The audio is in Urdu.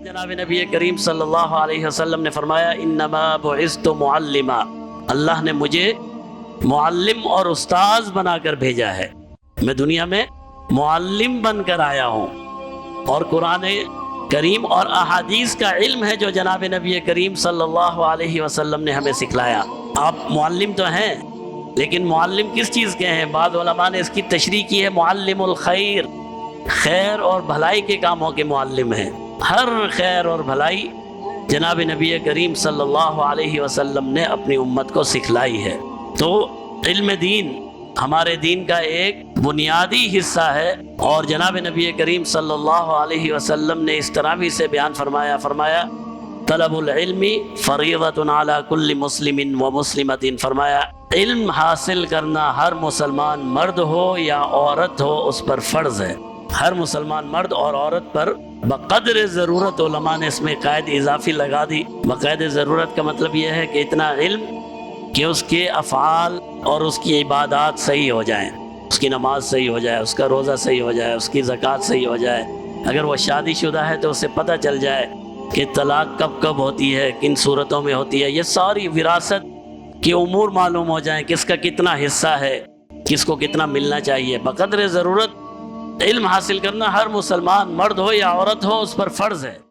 جناب نبی کریم صلی اللہ علیہ وسلم نے فرمایا انما بعثت معلما، اللہ نے مجھے معلم اور استاذ بنا کر بھیجا ہے، میں دنیا میں معلم بن کر آیا ہوں، اور قرآن کریم اور احادیث کا علم ہے جو جناب نبی کریم صلی اللہ علیہ وسلم نے ہمیں سکھلایا۔ آپ معلم تو ہیں، لیکن معلم کس چیز کے ہیں؟ بعض علماء نے اس کی تشریح کی ہے معلم الخیر، خیر اور بھلائی کے کاموں کے معلم ہیں۔ ہر خیر اور بھلائی جناب نبی کریم صلی اللہ علیہ وسلم نے اپنی امت کو سکھلائی ہے۔ تو علم دین ہمارے دین کا ایک بنیادی حصہ ہے، اور جناب نبی کریم صلی اللہ علیہ وسلم نے اس طرح بھی سے بیان فرمایا طلب العلم فریضۃ علی کل مسلم و مسلمۃ، فرمایا علم حاصل کرنا ہر مسلمان مرد ہو یا عورت ہو اس پر فرض ہے۔ ہر مسلمان مرد اور عورت پر بقدر ضرورت، علماء نے اس میں قید اضافی لگا دی۔ بقدر ضرورت کا مطلب یہ ہے کہ اتنا علم کہ اس کے افعال اور اس کی عبادات صحیح ہو جائیں، اس کی نماز صحیح ہو جائے، اس کا روزہ صحیح ہو جائے، اس کی زکوٰۃ صحیح ہو جائے۔ اگر وہ شادی شدہ ہے تو اسے پتہ چل جائے کہ طلاق کب کب ہوتی ہے، کن صورتوں میں ہوتی ہے، یہ ساری وراثت کے امور معلوم ہو جائیں، کس کا کتنا حصہ ہے، کس کو کتنا ملنا چاہیے۔ بقدر ضرورت علم حاصل کرنا ہر مسلمان مرد ہو یا عورت ہو اس پر فرض ہے۔